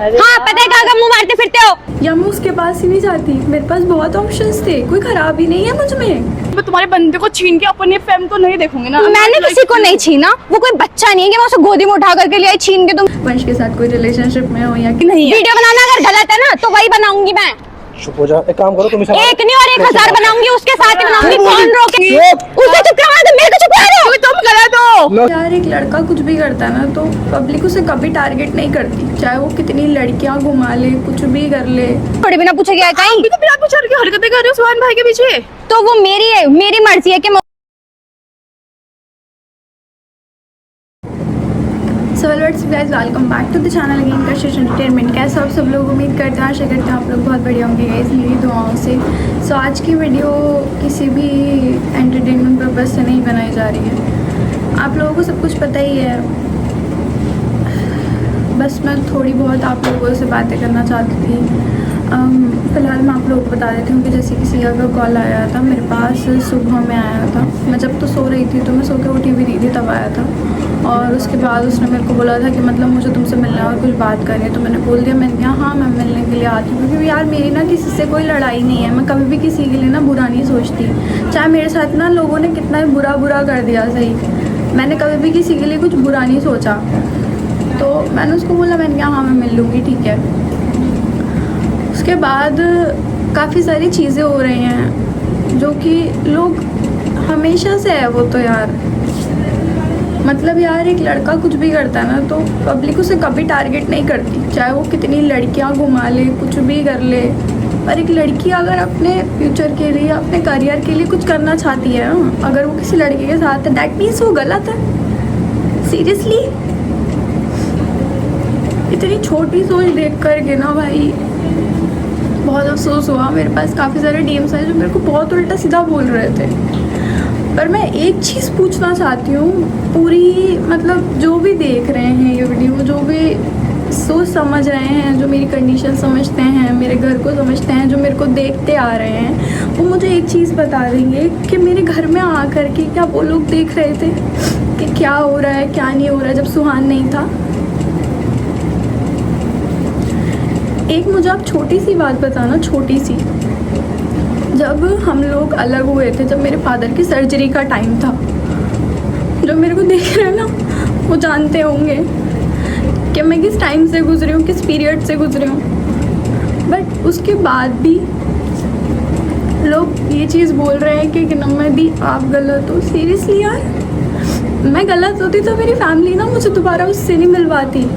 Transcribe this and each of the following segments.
हाँ पता है कहाँ मुंह मारते फिरते हो। या मैं उसके पास ही नहीं जाती, मेरे पास बहुत ऑप्शंस थे, कोई खराबी नहीं है मुझ में। मैं तुम्हारे बंदे को छीन के अपने फेम तो नहीं देखूंगी ना। मैंने किसी को नहीं छीना, वो कोई बच्चा नहीं है कि मैं उसे गोदी में उठा करके ले आई छीन के। तुम वंश के साथ कोई रिलेशनशिप में हो या कि नहीं है। वीडियो बनाना अगर गलत है ना तो वही बनाऊंगी मैं। चुप हो जा, एक काम करो तुम एक नहीं और 1000 बनाऊंगी, उसके साथ ही बनाऊंगी। कौन रोके? उसे चुप करवा दो, मेरे को चुप करा दो। तुम गलत हो। यार एक लड़का कुछ भी करता है ना तो पब्लिक उसे कभी टारगेट नहीं करती, चाहे वो कितनी लड़कियां घुमा ले, कुछ भी कर ले। थोड़ी बिना पूछे गया कहीं अभी तो बिना पूछे की हरकतें कर रहे हो सुहान भाई के पीछे। तो वो मेरी मर्जी है कि so what's up guys, welcome back to the channel again Kashish entertainment. कैसे आप सब लोग उम्मीद करते हैं, आशा करते हैं आप लोग बहुत बढ़िया होंगे गाइस मेरी दुआओं से। सो आज की वीडियो किसी भी एंटरटेनमेंट पर्पज़ से नहीं बनाई जा रही है, आप लोगों को सब कुछ पता ही है। बस मैं थोड़ी बहुत आप लोगों से बातें करना चाहती थी। फ़िलहाल मैं आप लोगों को बता देती हूँ कि जैसे किसी का कॉल आया था मेरे पास, सुबह में आया था। मैं जब तो सो रही थी, तो मैं सो के उठी हुई थी तब आया था। और उसके बाद उसने मेरे को बोला था कि मतलब मुझे तुमसे मिलना है और कुछ बात करनी है। तो मैंने बोल दिया, मैंने कहा हाँ मैं मिलने के लिए आती हूँ, क्योंकि यार मेरी ना किसी से कोई लड़ाई नहीं है। मैं कभी भी किसी के लिए ना बुरा नहीं सोचती, चाहे मेरे साथ ना लोगों ने कितना बुरा कर दिया, सही मैंने कभी भी किसी के लिए कुछ बुरा नहीं सोचा। तो मैंने उसको बोला, मैंने कहा हाँ मैं मिल लूँगी, ठीक है। उसके बाद काफ़ी सारी चीज़ें हो रही हैं जो कि लोग हमेशा से है वो, तो यार मतलब यार एक लड़का कुछ भी करता है ना तो पब्लिक उसे कभी टारगेट नहीं करती, चाहे वो कितनी लड़कियां घुमा ले, कुछ भी कर ले। पर एक लड़की अगर अपने फ्यूचर के लिए, अपने करियर के लिए कुछ करना चाहती है, अगर वो किसी लड़के के साथ है, दैट मीन्स वो गलत है। सीरियसली इतनी छोटी सोच देख कर के ना भाई बहुत अफसोस हुआ। मेरे पास काफ़ी सारे डीएम्स हैं जो मेरे को बहुत उल्टा सीधा बोल रहे थे। पर मैं एक चीज़ पूछना चाहती हूँ, पूरी मतलब जो भी देख रहे हैं ये वीडियो, जो भी सोच समझ रहे हैं, जो मेरी कंडीशन समझते हैं, मेरे घर को समझते हैं, जो मेरे को देखते आ रहे हैं, वो मुझे एक चीज़ बता देंगे कि मेरे घर में आकर के क्या वो लोग देख रहे थे कि क्या हो रहा है क्या नहीं हो रहा है जब सुहान नहीं था। एक मुझे आप छोटी सी बात बताना, छोटी सी, जब हम लोग अलग हुए थे, जब मेरे फादर की सर्जरी का टाइम था, जो मेरे को देख रहे हैं ना वो जानते होंगे कि मैं किस टाइम से गुजरी हूँ, किस पीरियड से गुजरी हूँ। बट उसके बाद भी लोग ये चीज़ बोल रहे हैं कि नम्मा दी आप गलत हो। सीरियसली यार, मैं गलत होती तो मेरी फैमिली ना मुझे दोबारा उससे नहीं मिलवाती,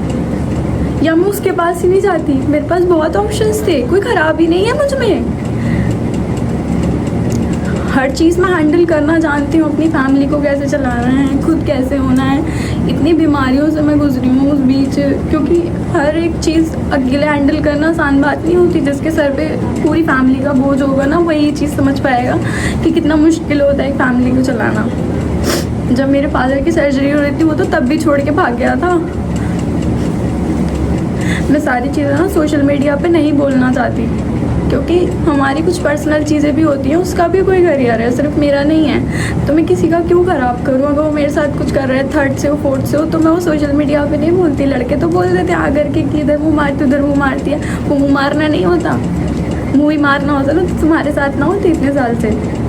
या मैं उसके पास ही नहीं जाती। मेरे पास बहुत ऑप्शंस थे, कोई खराबी नहीं है मुझ में। हर चीज़ मैं हैंडल करना जानती हूँ, अपनी फैमिली को कैसे चलाना है, खुद कैसे होना है। इतनी बीमारियों से मैं गुजरी हूँ उस बीच, क्योंकि हर एक चीज़ अकेले हैंडल करना आसान बात नहीं होती। जिसके सर पे पूरी फैमिली का बोझ होगा ना, वही चीज़ समझ पाएगा कि कितना मुश्किल होता है एक फैमिली को चलाना। जब मेरे फादर की सर्जरी हो रही थी, वो तो तब भी छोड़ के भाग गया था। मैं सारी चीज़ें ना सोशल मीडिया पे नहीं बोलना चाहती, क्योंकि हमारी कुछ पर्सनल चीज़ें भी होती हैं, उसका भी कोई करियर है, सिर्फ मेरा नहीं है। तो मैं किसी का क्यों ख़राब करूँ? अगर वो मेरे साथ कुछ कर रहा है, थर्ड से हो, फोर्थ से हो, तो मैं वो सोशल मीडिया पे नहीं बोलती। लड़के तो बोल देते हैं आकर के कि इधर मुँह मारती, उधर मुँह मारती है। वो मुँह मारना नहीं होता, मुँह ही मारना होता ना, तो तुम्हारे साथ ना होती इतने साल से।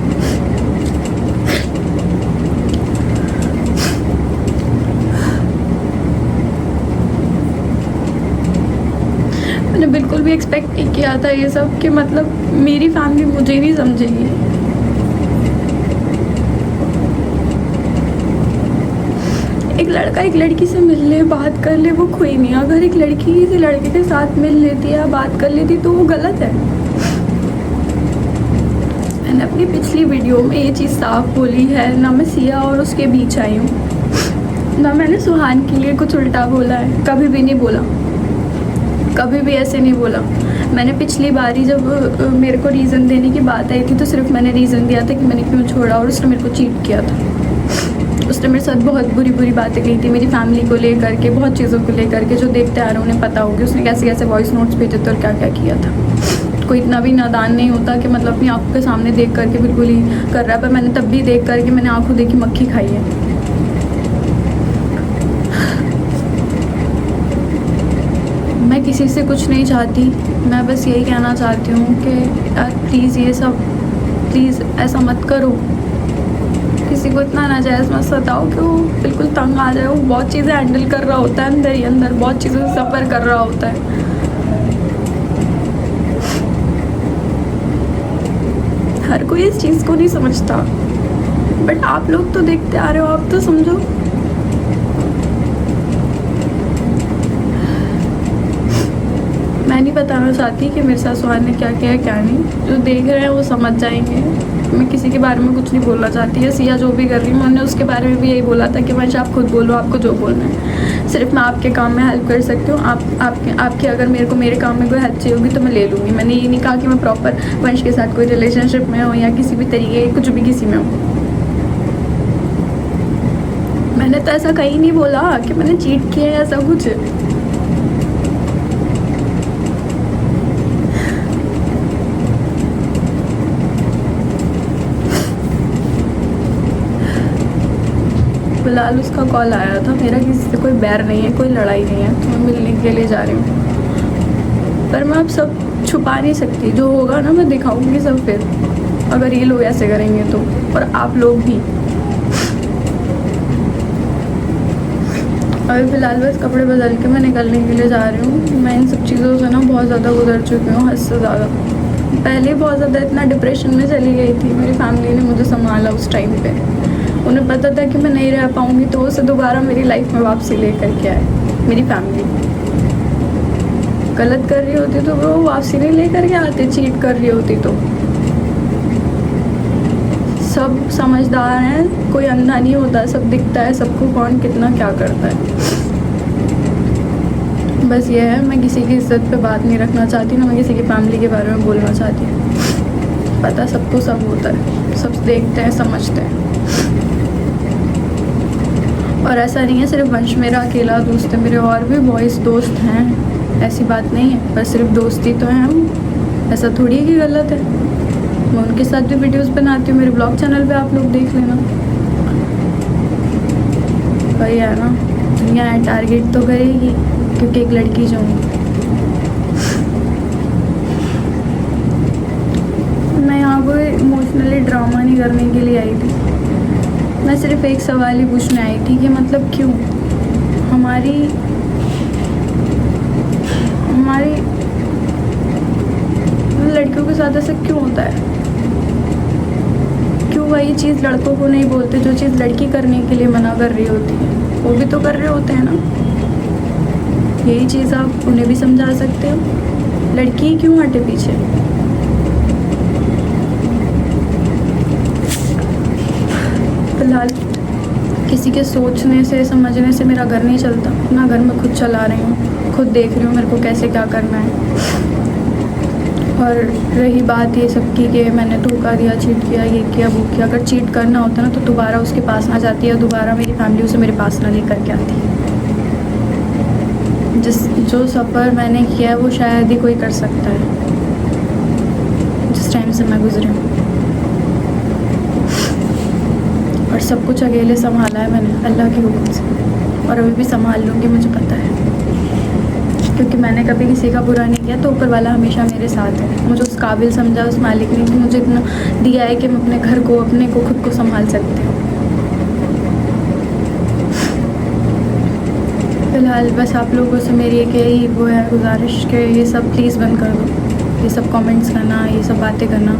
मैंने बिल्कुल भी एक्सपेक्ट नहीं किया था ये सब, कि मतलब मेरी फैमिली मुझे नहीं समझेगी। एक लड़का एक लड़की से मिल ले, बात कर ले, वो कोई नहीं। अगर एक लड़की किसी लड़के के साथ मिल लेती है, बात कर लेती, तो वो गलत है। मैंने अपनी पिछली वीडियो में ये चीज़ साफ बोली है, ना मैं सिया और उसके बीच आई हूँ, ना मैंने सुहान के लिए कुछ उल्टा बोला है। कभी भी नहीं बोला, कभी भी ऐसे नहीं बोला। मैंने पिछली बारी जब मेरे को रीज़न देने की बात आई थी, तो सिर्फ मैंने रीज़न दिया था कि मैंने क्यों छोड़ा, और उसने मेरे को चीट किया था। उसने मेरे साथ बहुत बुरी बातें कही थी, मेरी फैमिली को लेकर के, बहुत चीज़ों को लेकर के, जो देखते आ रहे उन्हें पता होगी उसने कैसे कैसे वॉइस नोट्स भेजे थे और क्या क्या किया था। कोई इतना भी नादान नहीं होता कि मतलब अपनी आँखों के सामने देख करके बिल्कुल ही कर रहा है। पर मैंने तब भी देख करके, मैंने आँखों देखी मक्खी खाई है। मैं किसी से कुछ नहीं चाहती, मैं बस यही कहना चाहती हूँ कि यार प्लीज़ ये सब प्लीज़ ऐसा मत करो, किसी को इतना नाजायज़ मत सताओ कि वो बिल्कुल तंग आ जाए। वो बहुत चीज़ें हैंडल कर रहा होता है अंदर ही अंदर, बहुत चीज़ों से सफ़र कर रहा होता है। हर कोई इस चीज़ को नहीं समझता, बट आप लोग तो देखते आ रहे हो, आप तो समझो। मैं नहीं बताना चाहती कि मेरे साथ सुहान ने क्या किया है क्या नहीं, जो देख रहे हैं वो समझ जाएंगे। मैं किसी के बारे में कुछ नहीं बोलना चाहती है। सिया जो भी कर रही है, मैंने उसके बारे में भी यही बोला था कि वंश आप खुद बोलो, आपको जो बोलना है। सिर्फ मैं आपके काम में हेल्प कर सकती हूँ। आपकी अगर मेरे को मेरे काम में कोई हेल्प चाहिए होगी तो मैं ले लूँगी। मैंने ये नहीं कहा कि मैं प्रॉपर वंश के साथ कोई रिलेशनशिप में हूँ या किसी भी तरीके कुछ भी किसी में हूँ। मैंने तो ऐसा कहीं नहीं बोला कि मैंने चीट किया है ऐसा कुछ। फिलहाल उसका कॉल आया था, मेरा किसी से कोई बैर नहीं है, कोई लड़ाई नहीं है, तो मैं मिलने के लिए जा रही हूँ। पर मैं अब सब छुपा नहीं सकती, जो होगा ना मैं दिखाऊंगी सब फिर, अगर ये लोग ऐसे करेंगे तो, और आप लोग भी। अभी फ़िलहाल बस कपड़े बदल के मैं निकलने के लिए जा रही हूँ। मैं इन सब चीज़ों से ना बहुत ज़्यादा गुजर चुकी हूँ, हद से ज़्यादा। पहले बहुत ज़्यादा इतना डिप्रेशन में चली गई थी। मेरी फैमिली ने मुझे संभाला उस टाइम पे, उन्हें पता था कि मैं नहीं रह पाऊँगी, तो उसे दोबारा मेरी लाइफ में वापसी लेकर के आए। मेरी फैमिली गलत कर रही होती तो वो वापसी नहीं लेकर के आते, चीट कर रही होती तो। सब समझदार हैं, कोई अंधा नहीं होता, सब दिखता है सबको कौन कितना क्या करता है। बस ये है, मैं किसी की इज्जत पे बात नहीं रखना चाहती, ना मैं किसी की फैमिली के बारे में बोलना चाहती। पता सबको सब होता है, सब देखते हैं समझते हैं। और ऐसा नहीं है सिर्फ वंश मेरा अकेला दोस्त है, मेरे और भी बॉयज़ दोस्त हैं, ऐसी बात नहीं है। पर सिर्फ दोस्ती तो है हम, ऐसा थोड़ी है कि गलत है। मैं उनके साथ भी वीडियोस बनाती हूँ, मेरे ब्लॉग चैनल पे आप लोग देख लेना। वही है ना, दुनिया टारगेट तो करेगी क्योंकि एक लड़की जो हूँ। मैं यहाँ कोई इमोशनली ड्रामा नहीं करने के लिए आई थी, मैं सिर्फ एक सवाल ही पूछने आई थी कि मतलब क्यों हमारी लड़कियों के साथ ऐसा क्यों होता है? क्यों वही चीज़ लड़कों को नहीं बोलते जो चीज़ लड़की करने के लिए मना कर रही होती है, वो भी तो कर रहे होते हैं ना। यही चीज़ आप उन्हें भी समझा सकते हो। लड़की क्यों हटे पीछे? फिलहाल किसी के सोचने से समझने से मेरा घर नहीं चलता, अपना घर मैं खुद चला रही हूँ, खुद देख रही हूँ मेरे को कैसे क्या करना है। और रही बात ये सब की कि मैंने धोखा दिया, चीट किया, ये किया, वो किया, अगर चीट करना होता ना तो दोबारा उसके पास ना जाती, या दोबारा मेरी फैमिली उसे मेरे पास ना लेकर के आती। जो सफ़र मैंने किया है वो शायद ही कोई कर सकता है, जिस टाइम से मैं गुजरी हूँ। और सब कुछ अकेले संभाला है मैंने अल्लाह के हुक्म से, और अभी भी संभाल लूँगी, मुझे पता है, क्योंकि मैंने कभी किसी का बुरा नहीं किया, तो ऊपर वाला हमेशा मेरे साथ है। मुझे उस काबिल समझा उस मालिक ने कि मुझे इतना दिया है कि मैं अपने घर को, अपने को, खुद को संभाल सकती हूँ। फ़िलहाल बस आप लोगों से मेरी एक यही वो है गुजारिश कि ये सब प्लीज़ बंद कर दो, ये सब कमेंट्स करना, ये सब बातें करना,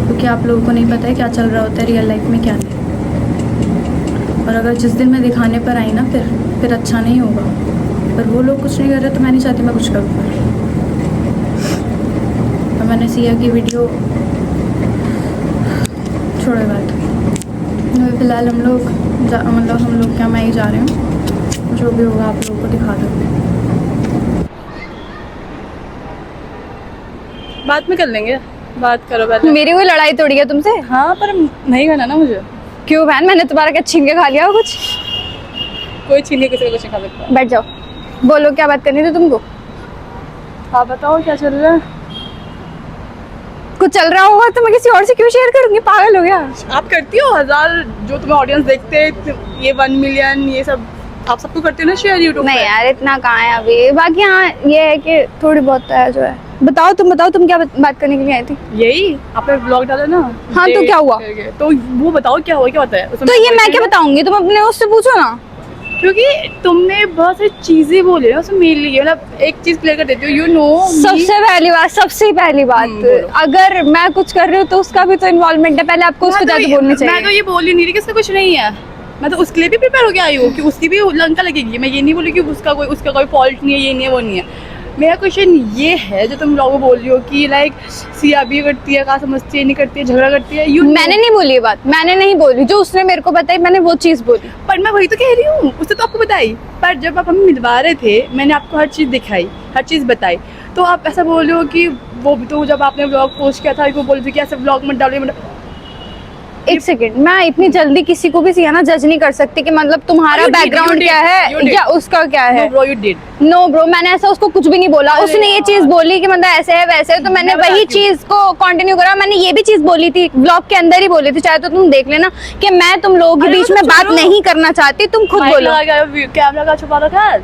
क्योंकि आप लोगों को नहीं पता है क्या चल रहा होता है रियल लाइफ में, क्या नहीं। और अगर जिस दिन मैं दिखाने पर आई ना फिर अच्छा नहीं होगा। पर वो लोग कुछ नहीं कर रहे तो मैं नहीं चाहती मैं कुछ करूँ। और मैंने सिया की वीडियो छोड़े बात, फ़िलहाल हम लोग क्या, मैं ही जा रही हूँ, जो भी होगा आप लोगों को दिखा दो। बाद में कर लेंगे, बात करो पहले। मेरी कोई लड़ाई तोड़ी है तुमसे? हाँ पर नहीं करना ना मुझे। क्यों बहन, मैंने तुम्हारा क्या छीन के खा लिया हो कुछ? कोई छीन के किसी को कुछ नहीं खा सकता। बैठ जाओ, बोलो क्या बात करनी थी तुमको? आप बताओ क्या चल रहा है? कुछ चल रहा होगा तो मैं किसी और से क्यों शेयर करूंगी? पागल हो गया? आप करती हो 1000 जो तुम्हें ऑडियंस देखते, ये 1 मिलियन, ये सब आप सबको करते हो ना शेयर यूट्यूब नहीं पे? यार इतना कहाँ है अभी, बाकी हाँ ये है कि थोड़ी बहुत है जो है। बताओ तुम क्या बात करने के लिए आई थी? यही आपने ब्लॉग डाला ना। हाँ, तो date क्या हुआ? करके। तो वो बताओ क्या हुआ, क्या होता है उसमें? तो ये मैं क्या बताऊंगी, तुम अपने उससे पूछो ना। क्योंकि तुमने बहुत सारी चीजें बोली ना उसमें मेरे लिए, मतलब एक चीज क्लियर कर देती हो, यू नो। सबसे पहली बात बोलो। अगर मैं कुछ कर रही हूँ तो उसका भी तो इन्वॉल्वमेंट है, पहले आपको उसको जाके बोलनी मैं तो चाहिए। ये बोल ही नहीं रही कि इसका कुछ नहीं है। मैं तो उसके लिए भी प्रिपेयर होके आई हूँ कि उसकी भी लंका लगेगी। मैं ये नहीं बोली कि उसका कोई फॉल्ट नहीं है, ये नहीं है, वो नहीं है। मेरा क्वेश्चन ये है जो तुम लोगों बोल रही हो कि लाइक सिया भी करती है, कहा समझती है, नहीं करती है, झगड़ा करती है। मैंने नहीं बोली ये बात, मैंने नहीं बोली, जो उसने मेरे को बताई मैंने वो चीज बोली। पर मैं वही तो कह रही हूँ, उसने तो आपको बताई। पर जब आप हमें मिलवा रहे थे मैंने आपको हर चीज़ दिखाई, हर चीज़ बताई। तो आप ऐसा बोल रहे हो कि वो भी तो जब आपने व्लॉग पोस्ट किया था वो बोल रही थी कि ऐसे व्लॉग मत डालो, एक सेकंड, मैं इतनी जल्दी किसी को भी सिया ना जज नहीं कर सकती कि मतलब तुम्हारा You did, background you did, क्या you है did. या उसका क्या है। No bro you did. No bro, मैंने ऐसा उसको कुछ भी नहीं बोला। अरे उसने ये यार। चीज बोली कि मतलब ऐसे है वैसे है, तो मैंने मैं वही बताती हूँ। चीज को कंटिन्यू करा। मैंने ये भी चीज बोली थी, ब्लॉग के अंदर ही बोली थी, चाहे तो तुम देख लेना कि मैं तुम लोगों के अरे बीच वो तो में बात छोड़ो। नहीं करना चाहती, तुम खुद बोलो। कैमरा का छुपा रखा है।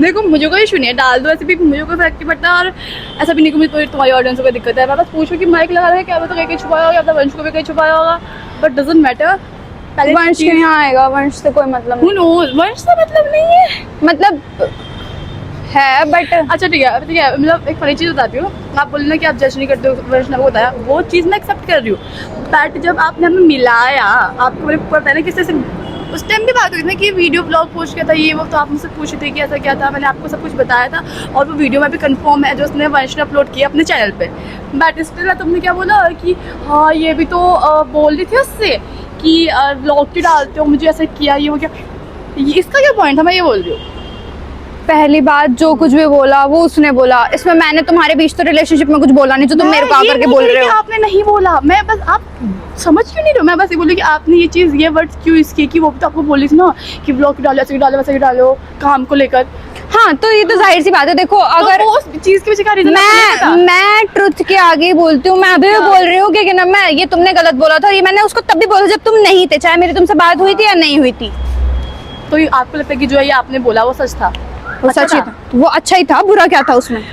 देखो मुझे कोई इशू नहीं है, डाल दो, ऐसे भी मुझे कोई फर्क नहीं पड़ता। और ऐसा भी नहीं कि मुझे तुम्हारी ऑडियंस को दिक्कत है। मैं बस पूछूं कि माइक लगा रहा है क्या, तो कहीं छुपाया होगा, या वंश को भी कहीं छुपाया होगा, बट डजंट मैटर। वंश के यहाँ आएगा, वंश से कोई मतलब Who knows? वंश से मतलब नहीं है। नहीं। मतलब है बट अच्छा ठीक है, मतलब एक फनी चीज़ बताती हूँ। आप बोले ना कि आप जज नहीं करते हो, वंश ने आपको बताया, वो चीज़ मैं एक्सेप्ट कर रही हूँ। बट जब आपने हमें मिलाया, आपको मेरे को पता है ना किस तरह से उस टाइम भी बात हुई थी ना कि वीडियो ब्लॉग पोस्ट किया था ये वो, तो आप मुझसे पूछे थे कि ऐसा क्या था। मैंने आपको सब कुछ बताया था और वो वीडियो में भी कंफर्म है जो उसने वंश ने अपलोड किया अपने चैनल पे। बट स्टिल तुमने क्या बोला कि हाँ ये भी तो बोल रही थी उससे कि ब्लॉग क्यों डालते हो, मुझे ऐसा किया ये वो क्या। इसका क्या पॉइंट था, मैं ये बोल रही हूँ। पहली बात जो कुछ भी बोला वो उसने बोला, इसमें मैंने तुम्हारे बीच तो रिलेशनशिप में कुछ बोला नहीं जो तुम मेरे को आकर के बोल रहे हो। आपने नहीं बोला, मैं बस आप समझ क्यों नहीं रहे हो। मैं बस ये बोली कि आपने ये चीज़ ये वर्ड्स क्यों इसके कि वो भी तो आपको बोली थी ना कि ब्लॉग क्यों डालो, ऐसे क्यों डालो, वैसे क्यों डालो, काम को लेकर। हाँ तो ये तो जाहिर सी बात है। देखो अगर तो वो चीज़ के पीछे क्या रीजन मैं ट्रुथ के आगे ही बोलती हूँ। मैं अभी भी बोल रही हूँ कि ना मैं ये तुमने गलत बोला था और ये मैंने उसको तब भी बोला जब तुम नहीं थे, चाहे मेरी तुमसे बात हुई थी या नहीं हुई थी। तो आपको लगता है कि जो ये आपने बोला वो सच था? वो सच ही था, वो अच्छा ही था, बुरा क्या था उसमें।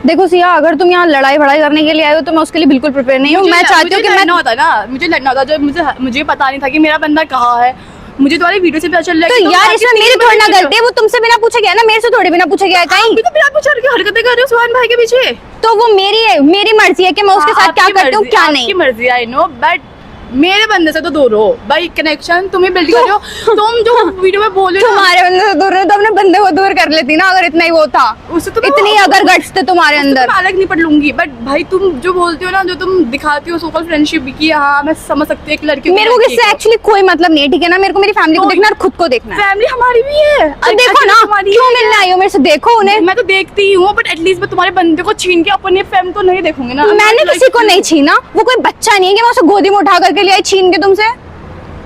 देखो सिया, अगर तुम यहाँ लड़ाई भड़ाई करने के लिए आए हो तो मैं उसके लिए बिल्कुल प्रिपेयर नहीं हूँ। मैं चाहती हूँ कि लड़ना होता ना, मुझे लड़ना होता जब मुझे पता नहीं था कि मेरा बंदा कहाँ है। मुझे तुम्हारी वीडियो से पता चल रहा है तो यार इसमें मेरी थोड़ी ना गलती है, वो तुमसे बिना पूछे गया ना, मेरे से थोड़ी बिना पूछे गया है कहीं। तो बिना पूछे हरकतें कर रहे हो सुहान भाई के पीछे। तो वो मेरी मर्जी है कि मैं उसके साथ क्या करती हूँ क्या नहीं। आपकी मर्जी, आई नो, बट मेरे बंदे से तो दूर हो भाई। कनेक्शन तुम ही बिल्ड कर रहे हो। तुम जो वीडियो में बोल रहे हो तुम्हारे बंदे से दूर रहे तो अपने बंदे को दूर कर लेती ना, अगर इतना ही वो था। उससे तो इतनी अगर गट्स थे तुम्हारे अंदर। मैं अलग नहीं पढ़ लूंगी, बट भाई तुम जो बोलते हो ना, जो तुम दिखाती हो सोशल फ्रेंडशिप की, हाँ मैं समझ सकती हूँ एक लड़की मेरे को किससे एक्चुअली कोई मतलब नहीं है, ठीक है ना। मेरे को मेरी फैमिली को देखना और खुद को देखना है। फैमिली हमारी भी है, तो देखो ना, क्यों मिलने आई हो मेरे से, देखो उन्हें। मैं तो देखती ही हूँ, बट एटलीस्ट मैं तुम्हारे बंदे को छीन के अपनी फैमिली तो नहीं देखूंगी ना। मैंने किसी को नहीं छीना, वो कोई बच्चा नहीं है कि मैं उसे गोदी में उठा करके ले आई छीन के तुमसे।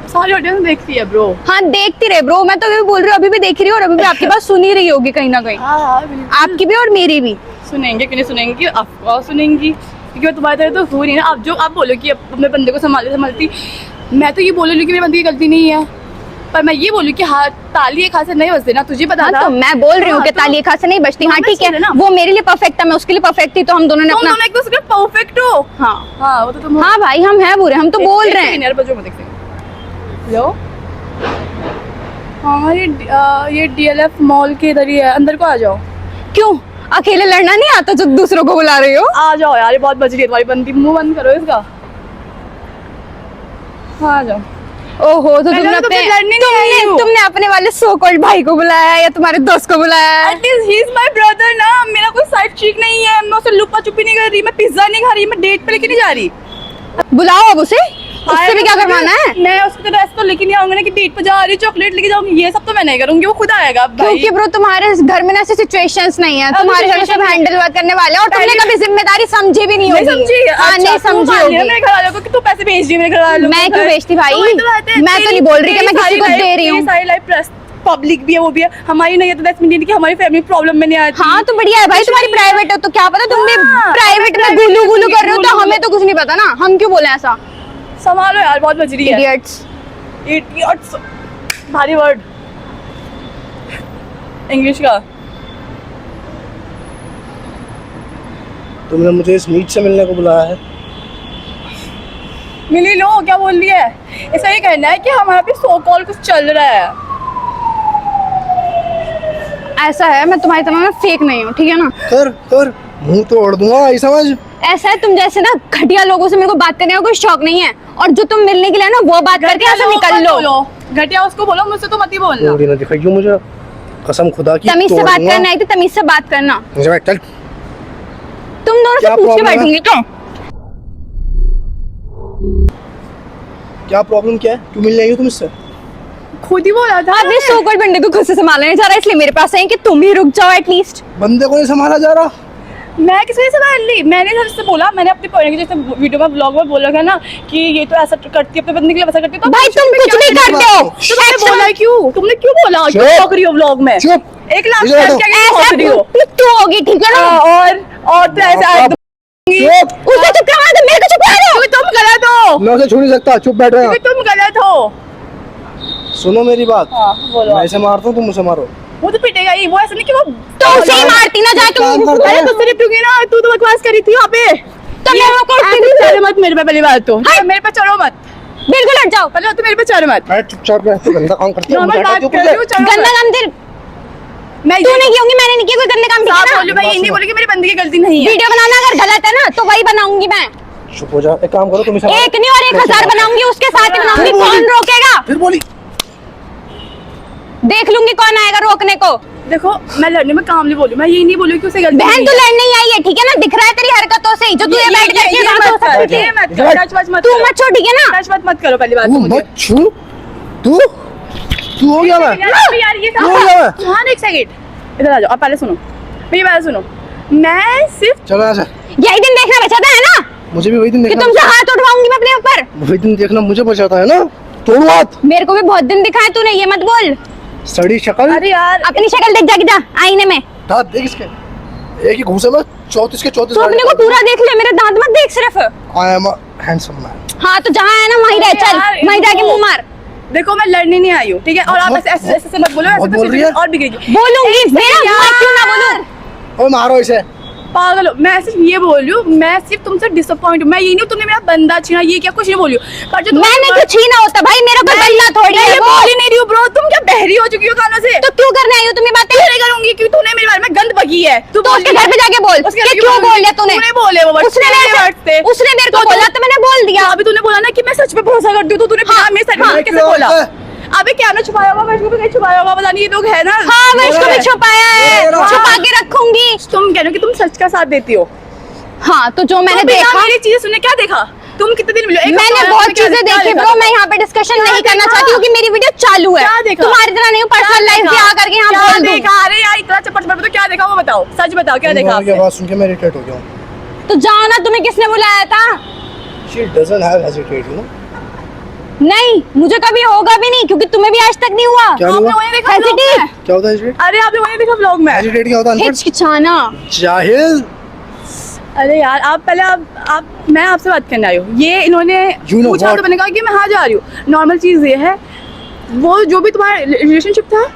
सारी ऑडियंस देखती है ब्रो। हाँ देखती रहे ब्रो, मैं तो अभी भी बोल रही हूँ, अभी भी देख रही हूँ और अभी भी आपकी बात सुन ही रही होगी कहीं ना कहीं। हाँ आपकी भी और मेरी भी सुनेंगे, क्यों नहीं सुनेंगी, ऑफकोर्स सुनेंगी, क्योंकि मैं तुम्हारी तरह तो हो नहीं ना। अब जो आप बोलो कि अपने बंदे को संभालती, मैं तो ये बोल रही हूँ कि मेरे बंदे की गलती नहीं है। पर मैं ये बोलूँ कि हाँ ताली एक हाथ से नहीं बजती ना, तुझे पता हाँ, था। तो मैं बोल रही हूँ कि तो ताली एक हाथ से नहीं बजती। हाँ ठीक है, ना। वो मेरे लिए परफेक्ट था, मैं उसके लिए परफेक्ट थी, तो हम दोनों ने तुम अपना। दोनों एक दूसरे के परफेक्ट हो। हाँ हाँ वो तो तुम हो। हाँ भाई हम हैं बुरे, हम तो बोल रहे हैं। यार बजो मत देखते। हेलो, हाँ ये DLF मॉल के इधर ही है, अंदर को आ जाओ। क्यों अकेले लड़ना नहीं आता जो दूसरों को बुला रही हो? आ जाओ यार, ये बहुत बज रही है तुम्हारी बंदी, मुंह बंद करो इसका। हाँ आ जाओ। ओहो, तो मैंने तो फिर लड़ने नहीं आई हूँ। तुमने अपने वाले सो कॉल्ड भाई को बुलाया या तुम्हारे दोस्त को बुलाया है? At least he is my brother ना, मेरा कोई साइड चीक नहीं है। मैं उसे लुपा छुपी नहीं कर रही, मैं पिज्जा नहीं खा रही, मैं डेट पे लेके नहीं जा रही। बुलाओ अब उसे, उससे भी क्या करवाना है? मैं उसको तो रेस्ट तो लेके नहीं आऊंगी ना कि डेट पे जा रही हूँ, चॉकलेट लेके जाऊंगी, ये सब तो मैं नहीं करूंगी, वो खुद आएगा भाई। क्योंकि ब्रो तुम्हारे घर में ना ऐसी सिचुएशंस नहीं है, तुम्हारे घर में सब हैंडल करने वाले हैं और तुमने कभी जिम्मेदारी समझी भी नहीं होगी। समझी? हाँ नहीं समझी होगी। मेरे घर वालों को कि तू पैसे भेज रही है मेरे घर वालों को। मैं क्यों भेजती भाई? मैं तो नहीं बोल रही कि मैं किसी को दे रही हूँ। सारी लाइफ पब्लिक भी है, वो भी है, हमारी नहीं है, तो दैट्स मीन कि हमारी फैमिली प्रॉब्लम में नहीं आती। हाँ तो बढ़िया है भाई, तुम्हारी प्राइवेट है तो क्या पता तुम भी प्राइवेट में गुलू गुलू कर रहे हो, तो हमें तो कुछ नहीं पता ना, हम क्यों बोले ऐसा। संभालो यार, बहुत बज रही है। इडियट्स। इडियट्स, भारी वर्ड इंग्लिश का। तुमने मुझे इस नीच से मिलने को बुलाया है। मिली लो, क्या बोल रही है? ऐसा ये कहना है कि हमारा भी सो कॉल कुछ चल रहा है। ऐसा है, मैं तुम्हारी तरह में फेक नहीं हूँ, ठीक है ना? कर मुंह तो ओढ़ दूंगा, आई समझ। ऐसा है, तुम जैसे ना घटिया लोगों से मेरे को बात करने का कोई शौक नहीं है, और जो तुम मिलने के लिए ना वो बात करके ऐसे निकल लो। घटिया उसको बोलो, मुझसे तो मत ही बोलना। ना दिखाइयो मुझे, कसम खुदा की। तमीज से तोड़ बात दूंगा। करना आई थी, तमीज से बात करना। मुझे बैठ, चल। तुम दोनों से क्या पूछ के problem है? बैठूंगी क्या? क्या प्रॉब्लम क्या है? क्यों मिलने आई हो तुम इससे? खुद ही बोला था। आपने सो कॉल्ड बंदे को खुद से संभालना नहीं जा रहा, इसलिए मेरे पास है कि तुम ही रुक जाओ एटलीस्ट। बंदे को नहीं संभाला जा रहा। मैं किसी से संभाल ली? मैंने जैसे बोला, मैंने अपने पढ़ने के जैसे वीडियो में ब्लॉग में बोला था ना कि ये तो ऐसा करती है अपने बंदे के लिए, वैसा करती है। तो भाई तुम कुछ नहीं करते हो। तुमने बोला क्यों? तुमने क्यों बोला चुप। क्यों ठोक रही हो ब्लॉग में? चुप। 1 लाख इधर शेयर बैठो। क्या ठोक रही हो? तू होगी, ठीक है ना? और तो ऐसा चुप। उसे चुप करवा दो, मेरे को चुप करा दो। तुम गलत हो, मैं उसे छू नहीं सकता, चुप बैठ रहा। क्योंकि तुम गलत हो। सुनो मेरी बात। हाँ बोलो। मैं इसे मारता हूँ, तुम मुझे मारो। वो तो पिटेगा ही, वो ऐसा नहीं कि वो तो उसे ही मारती ना जाके। काम करता अरे है। तुझसे निपटूंगी ना, तू तो बकवास करी थी वहाँ पे। तो मैं वो करती थी। चढ़ो मत मेरे पे, पहली बात तो मेरे पे चढ़ो मत, बिल्कुल हट जाओ। पहले तो मेरे पे चढ़ो मत। बैठ चुपचाप, बैठ। तू गंदा काम करती है, मुझे नॉर्मल हटा बात दो कर रही हूँ, चढ़ो गंदा मत। काम तेरे मैं तू नहीं की होंगी, मैंने नहीं की, कोई गंदे काम साफ किया बोलूं, ना? मैं ये नहीं बोली कि मेरी बंदी की गलती नहीं है। वीडियो बनाना अगर गलत है ना तो वही बनाऊंगी मैं। चुप हो जा। एक काम करो, तुम इसे मारो। एक नहीं और 1000 बनाऊंगी, उसके साथ ही बनाऊंगी। फिर बोली। कौन रोकेगा? फिर बोली। देख लूंगी कौन आएगा रोकने को। देखो मैं लड़ने में काम नहीं बोलूं, मैं ये नहीं बोलूं कि उसे गलती बहन नहीं तू है। लड़ने ही आई है, ठीक है ना? दिख रहा है तेरी हरकतों से ही, जो तू ये बैठ करके ये बात हो मत कर, सकती ये है। मत कर, टच वच मत तू करो। मत छोड़, ठीक है ना? टच मत करो, पहली बात तू तो मुझे। मत छू। तू हो गया मैं। यार ये हो गया मैं। हाँ एक सेकंड इधर आ जाओ। आप पहले सुनो, मेरी बात सुनो। मैं सिर्फ चलो यहाँ से। यही दिन देखना बचाता है ना मुझे भी वही दिन कि देखना। तुमसे हाथ उठवाऊंगी मैं अपने ऊपर। वही दिन देखना मुझे बचाता है ना। तोड़ हाथ। मेरे को भी बहुत दिन दिखाए तूने, ये मत बोल। सड़ी शक्ल। अरे यार अपनी शक्ल देख जाके जा आईने में। दांत देख इसके, एक ही घूसे में 34 के 34 तू अपने को पूरा देख ले, मेरे दांत मत देख सिर्फ। I am a handsome man. हाँ तो जहाँ है ना वहीं रह, चल यार, वहीं जाके मुंह मार। देखो मैं लड़ने नहीं आई हूँ, ठीक है? और आप ऐसे ऐसे ऐसे मत बोलो, बहुत ऐसे बोल रही है। तो और बिगड़ेगी। बोलूंगी, मेरा मुंह क्यों ना बोलूं? ओए मारो इसे। पागल हो, मैं सिर्फ ये बोल रही हूँ, मैं सिर्फ तुमसे डिसअपॉइंट हूँ। मैं ये नहीं हूँ तुमने मेरा बंदा छीना, ये क्या कुछ नहीं बोली हूँ। पर जो मैंने कुछ छीना होता भाई, मेरा कोई बंदा थोड़ी मैं है ये वो। बोल ही नहीं रही हूँ ब्रो, तुम क्या बहरी हो चुकी हो कानों से? तो क्यों करने आई हो तुम ये बातें? नहीं करूंगी क्योंकि तूने मेरे बारे में गंद बकी है। तू तो उसके घर पे जाके बोल उसके कि घर पे क्यों बोलूंगी। बोल दिया तूने? तूने बोले वो words, उसने मेरे मेरे words थे। उसने मेरे को बोला तो मैंने बोल दिया। अभी तूने बोला ना कि मैं सच पे भरोसा करती हूँ, तो तूने बिना मेरे सर में कैसे बोला? अबे क्या ना छुपाया होगा, मुझको भी कहीं छुपाया होगा, पता नहीं ये लोग है ना। हाँ मैं इसको भी छुपाया है, मेरा। छुपा के रखूंगी। तुम कह रहे हो कि तुम सच का साथ देती हो। हाँ तो जो मैंने तो बिना देखा, मेरी चीजें सुनने क्या देखा? तुम कितने दिन मिले? एक हफ्ता मैंने आया, बहुत तुमने क्या चीजें क्या देखी देखा? ब्रो। मैं यहाँ पे डिस्कशन क्या नहीं करना देखा? चाहती हूँ कि मेरी वीडियो चालू है। क्या देखा? तुम्हारी तरह नहीं हूँ पर्सनल लाइफ भी आ करके यहाँ क्या बोल दूँ। देखा? अरे यार इतना चप्पट चप्पट तो क्या देखा वो बताओ, सच बताओ क्या देखा ये आपने? बात सुन के मैं इरिटेट हो गया हूँ। तो जाओ ना, तुम्हें किसने बुलाया था? She doesn't have hesitate, you know? नहीं मुझे कभी होगा भी नहीं, क्योंकि तुम्हें भी आज तक नहीं हुआ। क्या आपने हुआ? वही देखा vlog में? Hesitate? क्या होता है hesitate? अरे आपने वही देखा ब्लॉग में? Hesitate क्या होता है? अनपढ़? हिचकिचाना। जाहिल। अरे यार आप पहले आप मैं आपसे बात करने आई हूँ। ये इन्होंने You know पूछा what? तो मैंने कहा कि मैं हाँ जा रही हूँ। नॉर्मल चीज़ ये है, वो जो भी तुम्हारा रिलेशनशिप था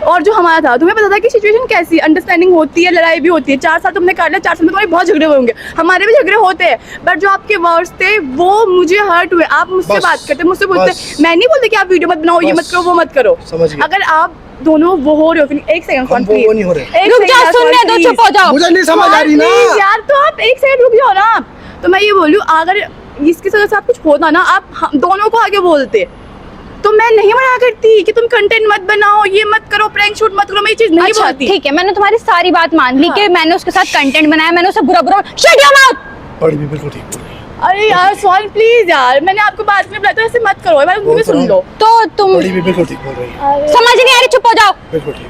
और जो हमारा था, तुम्हें पता था कि सिचुएशन कैसी अंडरस्टैंडिंग होती है, लड़ाई भी होती है। 4 साल तुमने काट लिया, 4 साल में तुम्हारे बहुत झगड़े हुए होंगे, हमारे भी झगड़े होते हैं। बट जो आपके वर्ड्स थे वो मुझे हर्ट हुए। आप मुझसे बस, बात करते, मुझसे बोलते, बस। मैं नहीं बोलती कि आप वीडियो मत बनाओ, ये बस। मत करो, वो मत करो। समझ गया। अगर आप दोनों वो हो रहे हो, फिर एक सेकंड हम वो नहीं हो रहे। रुक जाओ, सुनने दो, चुप हो जाओ। मुझे नहीं समझ आ रही ना। यार तो आप एक सेकंड रुक जाओ ना आप। तो मैं ये बोलूँ, अगर इसके साथ आप कुछ होता ना, आप दोनों को आगे बोलते, तो मैं नहीं मना करती कि तुम कंटेंट मत बनाओ, ये मत करो, प्रैंक शूट मत करो, मैं ये चीज नहीं अच्छा बोलती। ठीक है, मैंने तुम्हारी सारी बात मान ली हाँ। कि मैंने उसके साथ कंटेंट बनाया, मैंने उसे बुरा बुरा शट योर माउथ। बड़ी भी बिल्कुल ठीक बोल रही है। अरे यार सॉरी प्लीज यार, मैंने आपको बात नहीं बुलाया तो ऐसे मत करो, भाई तुम भी सुन लो। तो तुम बड़ी भी बिल्कुल ठीक बोल रही है। समझ नहीं आ रही, चुप हो जाओ। बिल्कुल ठीक।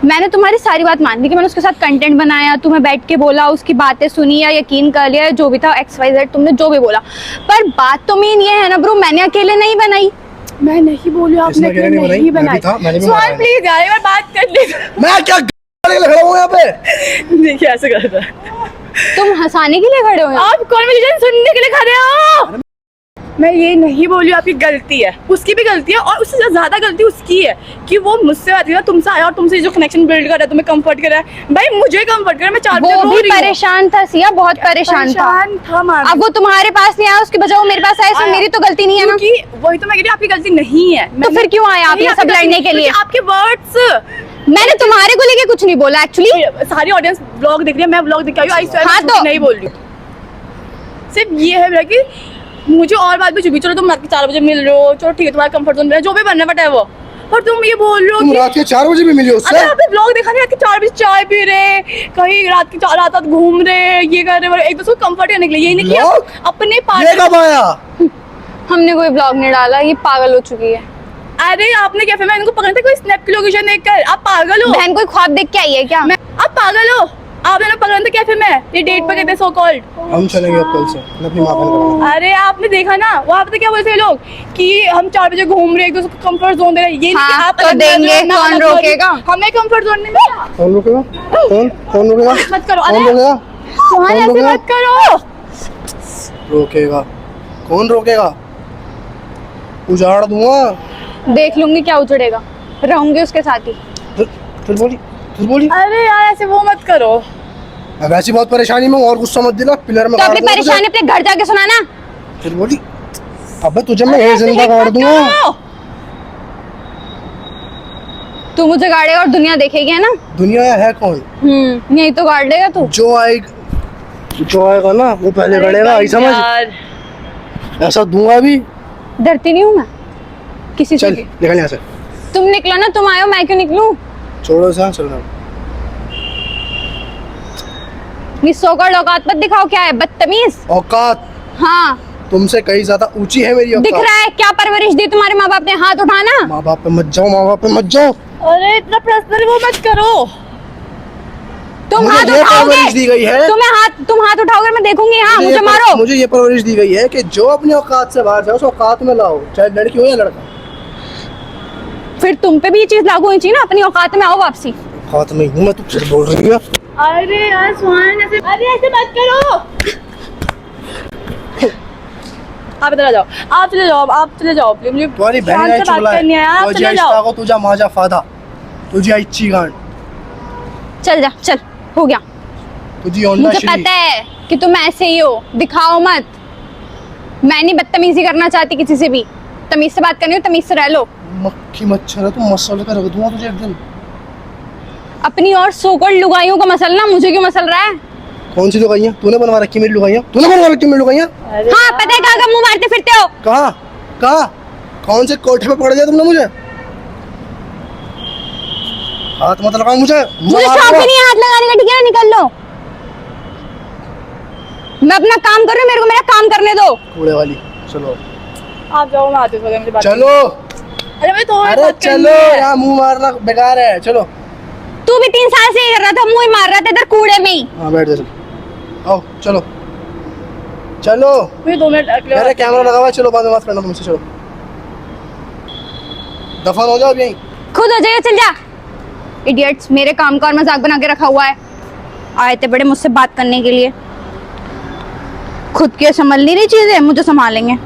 मैंने तुम्हारी सारी बात मान ली कि मैंने उसके साथ कंटेंट बनाया, तुम्हें बैठ के बोला, उसकी बातें सुनी या यकीन कर लिया, जो भी था XYZ तुमने जो भी बोला। पर बात तो मेन ये है ना ब्रो, मैंने अकेले नहीं बनाई। मैं नहीं बोली, आपने इसने अकेले नहीं बनाई, नहीं मैं भी बनाई। था, मैंने भी सॉरी बनाया। प्लीज यार, एक बार बात कर ले। मैं क्या गाली लग रहा हूँ यहाँ पे? देखिए ऐसे कर रहा है। तुम हंसाने के लिए खड़े हो यहाँ? आप कॉन्वर्सेशन सुनने के लिए खड़े हो? मैं ये नहीं बोल रही हूँ आपकी गलती है, उसकी भी गलती है, और उससे ज़्यादा गलती उसकी है कि वो मुझसे बात कर, तुमसे आया और तुमसे जो कनेक्शन बिल्ड कर रहा है, तुम्हें कंफर्ट कर रहा है। भाई मुझे कंफर्ट कर रहा है, मैं 4 बजे वो रो भी रही हूँ। परेशान था सिया, बहुत परेशान था। मामी। अब वो तुम्हारे पास नहीं आया, उसकी बजाय वो मेरे पास आया, इसमें मेरी तो गलती नहीं है ना। क्योंकि वही तो मैं कह रही हूँ, आपकी गलती नहीं है। तो फिर क्यों आए आप ये सब लड़ने के लिए? आपके वर्ड्स, मैंने तुम्हारे को लेके कुछ नहीं बोला एक्चुअली। सारी ऑडियंस व्लॉग देख रही है, मैं व्लॉग देख के आई हूँ, हाँ तो नहीं बोल रही हूँ। सिर्फ ये है मेरा कि मुझे और बात भी चुकी, चलो तुम रात के 4 बजे मिल रहे हो, चलो ठीक है, तुम्हारा कंफर्ट जोन है, जो भी बनना बट है वो, पर तुम ये बोल रहे हो तुम कि रात के 4 बजे भी मिली हो उससे? अरे आपने व्लॉग देखा नहीं, रात के 4 बजे चाय पी रहे, कहीं रात घूम रहे, ये कर रहे, एक दूसरे को कंफर्ट करने के लिए, यही नहीं कि Vlog? अपने ये पार्टनर। कब आया? हमने कोई ब्लॉग नहीं डाला, ये पागल हो चुकी है। अरे आपने कैफे में इनको पकड़ते कोई स्नैप की लोकेशन देखकर, आप पागल हो। बहन कोई ख्वाब देख के आई है क्या? आप पागल हो, आपने पकड़ा था कैफे में, ये डेट पे कहते सो कॉल्ड। हम चलेंगे अब कल से, मैं अपनी माँ का कराऊंगा। अरे आपने देखा ना, वहाँ पे क्या बोलते हैं लोग कि हम 4 बजे घूम रहे, एक दूसरे को कंफर्ट जोन दे रहे हैं। ये नहीं कि हाँ, आप तो अलग कर रहे हो, देंगे, मैं कौन अलग कर रही हूँ। रोकेगा? हमें कंफर्ट जोन नहीं मिला। कौन रोकेगा? कौन रोकेगा? मत करो, कौन अरे रोकेगा? सुहान ऐसे रोकेगा? मत करो। रोकेगा? कौन रोकेगा? उजाड़ दूंगा। देख लूंगी क्या उजड़ेगा, रहूंगी उसके साथ ही। फिर बोली अरे यार ऐसे वो मत करो। अब ऐसी बहुत परेशानी में और गुस्सा मत दिला, पिलर में तो गाड़ अपनी दूंगा परेशानी अपने घर जाके सुनाना। तुझे। फिर बोली अबे तुझे मैं अरे हेयर ऐसे जिंदा मत गाड़ दूंगा। करो। तू मुझे गाड़ेगा और दुनिया देखेगी, है ना? दुनिया है कौन? यही तो गाड़ लेगा तू। जो आएगा ना वो पहले अरे गड़ेगा, आई समझ? यार, ऐसा दूंगा अभी। डरती नहीं हूँ मैं किसी से चल भी। निकल यहाँ से। तुम निकलो ना, तुम आयो, मैं क्यों निकलूं? छोड़ो सा, चलो। ये सोकर औकात मत दिखाओ, क्या है बदतमीज। औकात हाँ तुमसे कहीं ज्यादा ऊंची है मेरी दिख औकात। रहा है, क्या परवरिश दी तुम्हारे माँ बाप ने? हाथ उठाना। माँ बाप पे मत जाओ, माँ बाप पे मत जाओ। अरे इतना पर्सनल वो मत करो। तुम मुझे हाथ ये उठाओगे, परवरिश दी गई है। तुम हाथ उठाओगे, मैं देखूंगी। हाँ मुझे ये मारो। मुझे ये परवरिश दी गई है कि जो अपनी औकात से बाहर जाओ उस औकात में लाओ, चाहे लड़की हो या लड़का। फिर तुम पे भी ये चीज लागू होनी चाहिए ना, अपनी औकात में आओ वापसी। औकात में हूँ मैं, तू फिर बोल रही है। अरे यार सुहान ऐसे, अरे ऐसे मत करो। आप इधर आ जाओ, आप चले जाओ प्लीज। मुझे तुम्हारी बहन शांत ने से बात चुगला करनी है, आप तुझे चले जाओ। को तुझा माजा फादा, तुझे इच्छी गांड, चल जा, चल हो गया। तुझी ओंडा मुझे श्री। पता है कि तुम ऐसे ही हो, दिखाओ मत। मैं नहीं बदतमीजी करना चाहती किसी से भी, तमीज से बात करनी हो तमीज से रह लो। मक्खी मच्छर है, तू मसल कर रख दूंगा तुझे एक दिन। अपनी और सोकर लुगाइयों का मसलना मुझे क्यों मसल रहा है? कौन सी लुगाइयाँ तूने बनवा रखी मेरी लुगाइयाँ? तूने बनवा रखी मेरी लुगाइयाँ? अरे हाँ पता है, कहाँ मुंह मारते फिरते हो। कहाँ कौन से कोठे पे पकड़ दिया तुमने मुझे? हाथ मत लगाओ मुझे शौक ही नहीं है हाथ लगाने का, ठीक है? निकल लो, मैं अपना काम कर रही हूँ, मेरे को मेरा काम करने दो। कूड़े वाली। चलो आप जाओ, मैं आती हूँ, मुझे बात चलो। अरे मैं तो अरे चलो, यहाँ मुंह मारना बेकार है। चलो तू भी 3 साल से ये कर रहा था, मुंह ही मार रहा था इधर कूड़े में ही। हाँ बैठ जा, चलो आओ चलो चलो। मुझे 2 मिनट अरे कैमरा लगा हुआ है, चलो बाद में बात करना तुमसे। चलो दफन हो जाओ अब यहीं। खुद हो जाइए, चल जा। इडियट्स, मेरे काम का और मजाक बना के रखा हुआ है। आए थे बड़े मुझसे बात करने के लिए, खुद के संभल नहीं रही चीजें, मुझे संभालेंगे।